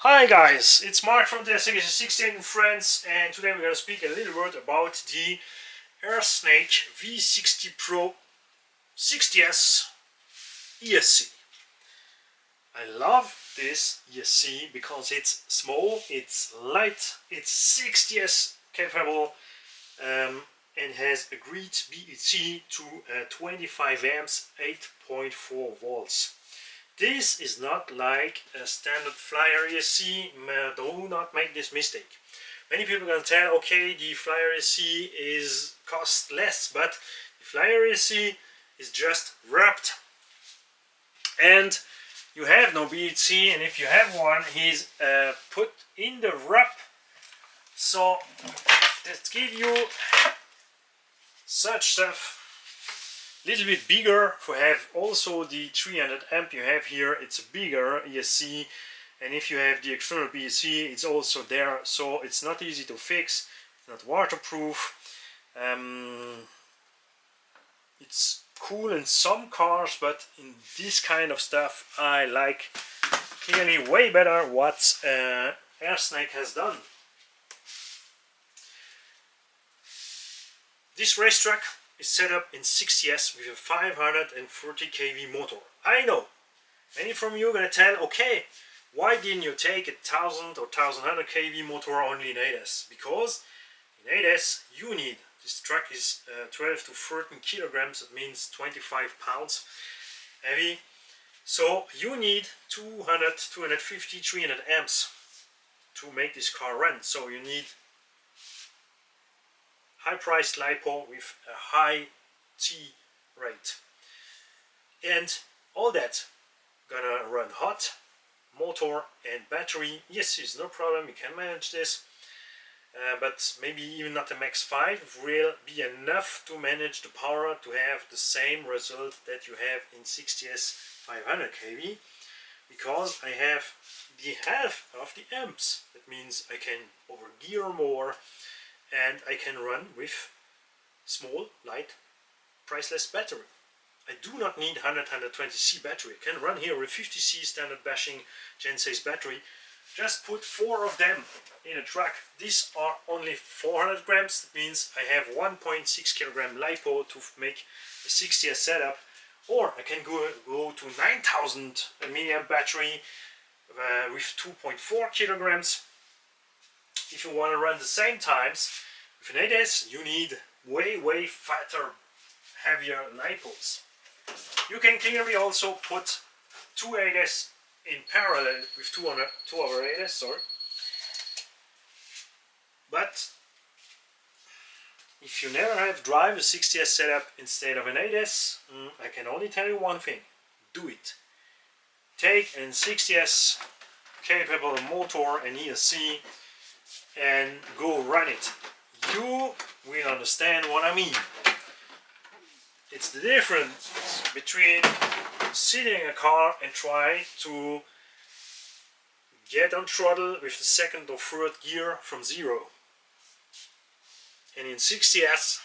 Hi guys, it's Mark from the 16 in France, and today we're going to speak a little word about the RCalsace V16PRO 60S ESC. I love this ESC because it's small, it's light, it's 60S capable, and has a great BET to 25 amps, 8.4 volts. This is not like a standard flyer ESC. Do not make this mistake. Many people are going to tell, okay, the flyer ESC is cost less, but the flyer ESC is just wrapped, and you have no BET, and if you have one, he's put in the wrap. So let's give you such stuff. Little bit bigger for have also the 300 amp you have here. It's a bigger ESC, and if you have the external BEC, it's also there, so it's not easy to fix. It's not waterproof. It's cool in some cars, but in this kind of stuff I like clearly way better what RCalsace has done. This race truck is set up in 60S with a 540 kV motor. I know many from you are going to tell, okay, why didn't you take a 1000 or 1100 kV motor only in 8S? Because in 8S you need, this truck is 12 to 13 kilograms, that means 25 pounds heavy, so you need 200, 250, 300 amps to make this car run. So you need high-priced LiPo with a high T rate, and all that gonna run hot, motor and battery. Yes, it's no problem, you can manage this, but maybe even not a max 5 will be enough to manage the power to have the same result that you have in 60S 500 kV, because I have the half of the amps. That means I can overgear more, and I can run with small, light, priceless battery. I do not need 120C battery. I can run here with 50C standard bashing GenSace battery. Just put 4 of them in a truck. These are only 400 grams. That means I have 1.6 kilogram LiPo to make a 60S setup. Or I can go to 9000 milliamp battery with 2.4 kilograms. If you want to run the same times with an 8S, you need way fatter, heavier LiPos. You can clearly also put 2 8S in parallel with two other 8S, sorry. But if you never have drive a 60S setup instead of an 8S, I can only tell you one thing: do it. Take an 60S capable motor and ESC and go run it. You will understand what I mean. It's the difference between sitting in a car and try to get on throttle with the second or third gear from zero. And in 60S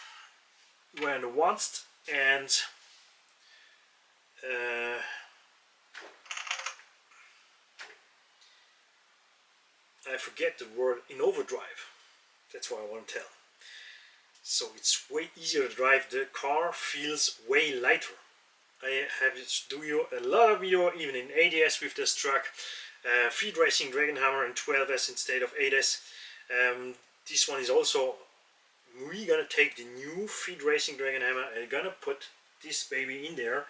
we're in the ones, and I forget the word, in overdrive. That's what I want to tell. So it's way easier to drive. The car feels way lighter. I have do you a lot of video even in 80S with this truck. Feed racing Dragon Hammer in 12S instead of 8S. This one is also, we're gonna take the new Feed Racing Dragon Hammer and gonna put this baby in there.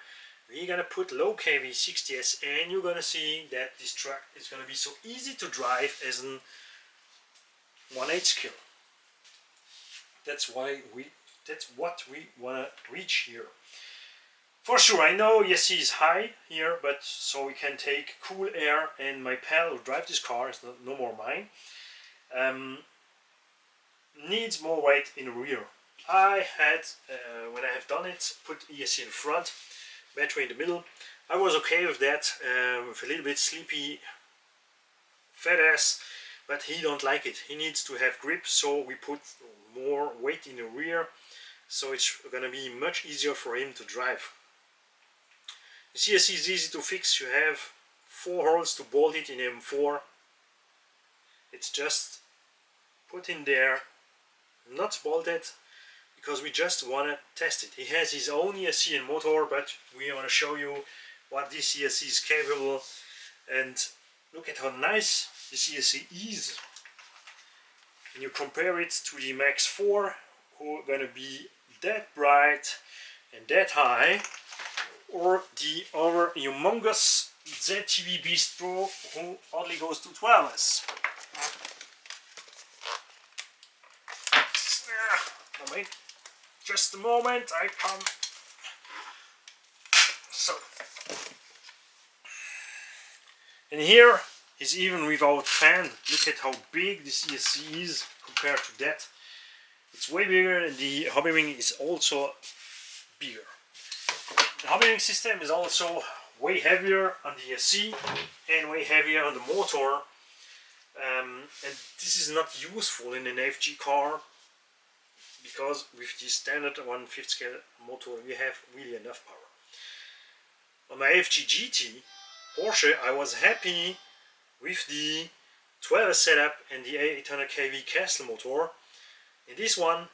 We're gonna put low kV 60S, and you're gonna see that this truck is gonna be so easy to drive as an 1/8 scale. That's what we wanna reach here. For sure, I know ESC is high here, but so we can take cool air, and my pal who drive this car is no more mine. Needs more weight in the rear. I had, when I have done it, put ESC in front, battery in the middle. I was okay with that, with a little bit sleepy fat ass, but he don't like it. He needs to have grip, so we put more weight in the rear, so it's gonna be much easier for him to drive. The CSC is easy to fix. You have 4 holes to bolt it in M4. It's just put in there, not bolted, because we just want to test it. He has his own ESC and motor, but we want to show you what this ESC is capable. And look at how nice this ESC is. And you compare it to the Max 4, who are going to be that bright and that high, or the other humongous ZTV Beast Pro, who only goes to 12s. Wait, just a moment, I come. So, and here is even without fan. Look at how big this ESC is compared to that. It's way bigger, and the hobby ring is also bigger. The hobby ring system is also way heavier on the ESC and way heavier on the motor. And this is not useful in an FG car, because with the standard 1/5 scale motor we have really enough power. On my FG GT Porsche, I was happy with the 12 setup and the 800 kV Castle motor. In this one,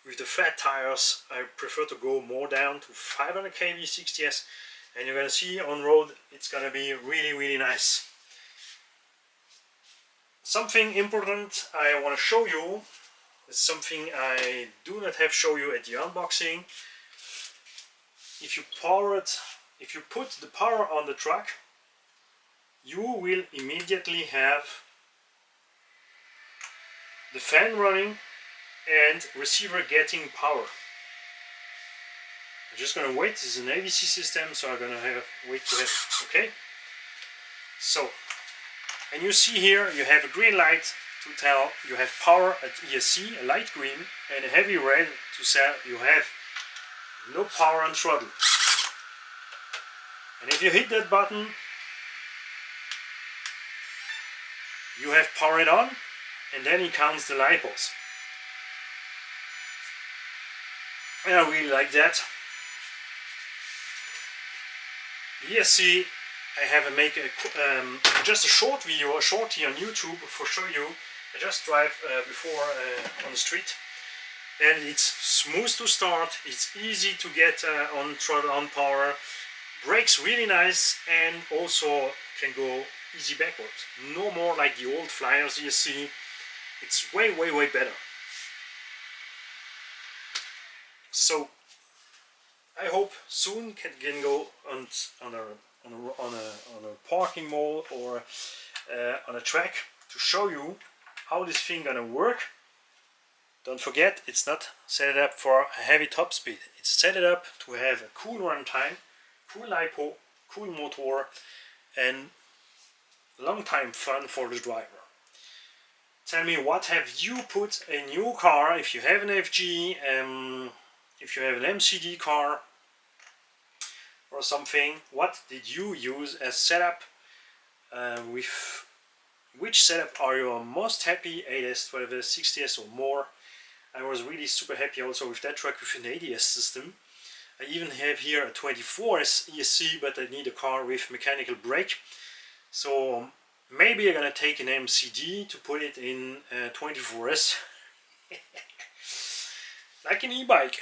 with the fat tires, I prefer to go more down to 500 kV 60s, and you're gonna see on road it's gonna be really nice. Something important I want to show you, is something I do not have show you at the unboxing. If you put the power on the truck, you will immediately have the fan running and receiver getting power. I'm just gonna wait. This is an AVC system, so I'm gonna wait to have it. Okay. So, and you see here you have a green light to tell you have power at ESC, a light green, and a heavy red to say you have no power on throttle. And if you hit that button, you have power it on, and then it counts the light bulbs. And I really like that. ESC, I have to make just a short video, a shorty on YouTube for show you. I just drive before on the street, and it's smooth to start. It's easy to get on throttle, on power. Brakes really nice, and also can go easy backwards. No more like the old Flyers ESC. It's way better. So I hope soon can go on a parking mall or on a track to show you how this thing gonna work. Don't forget, it's not set up for a heavy top speed. It's set up to have a cool run time, cool LiPo, cool motor, and long time fun for the driver. Tell me, what have you put in your car? If you have an FG, if you have an MCD car or something, what did you use as setup? With which setup are you most happy? 8S, 12S, 60S or more? I was really super happy also with that truck with an ADS system. I even have here a 24S ESC, but I need a car with mechanical brake. So maybe I'm gonna take an MCD to put it in 24S. Like an e-bike.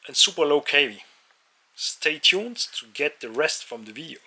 And super low kV. Stay tuned to get the rest from the video.